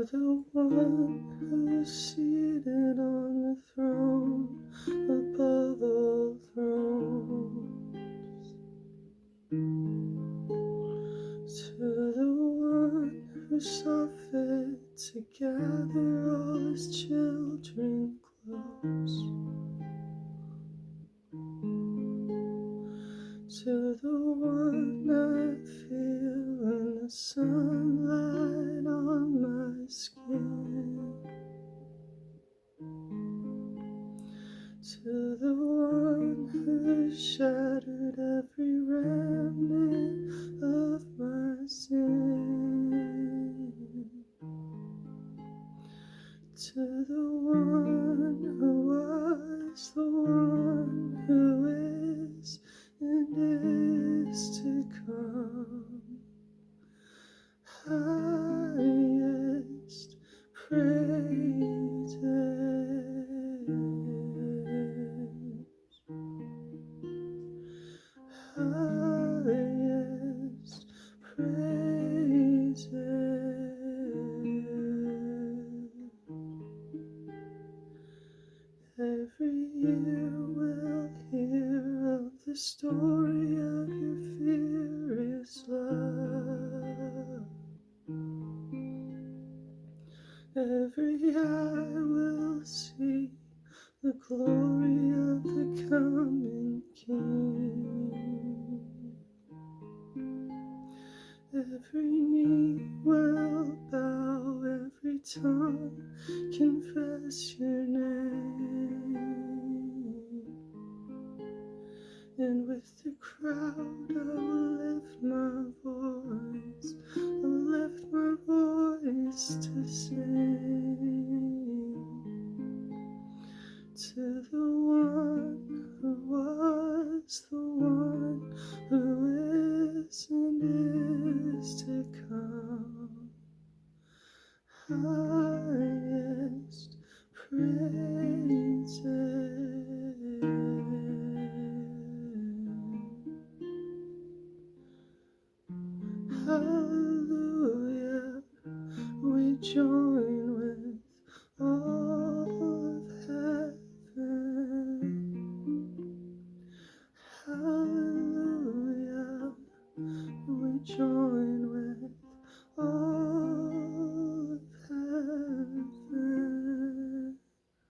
the one who's seated on the throne above all thrones, to the one who saw fit to gather all his children close, to the one I feel in the sunlight on my skin, to the one who shattered every remnant of my sin, to the one who was, the one who is, and is to come. Highest praises, highest praises. Every year we'll hear of the story of your furious love. Every eye will see the glory of the coming King. Every knee will bow, every tongue confess your name. And with the crowd I will lift my voice, I'll lift my voice to sing to the one who was, the one who is and is to come. Highest praises. Hallelujah, we join with all of heaven. Hallelujah, we join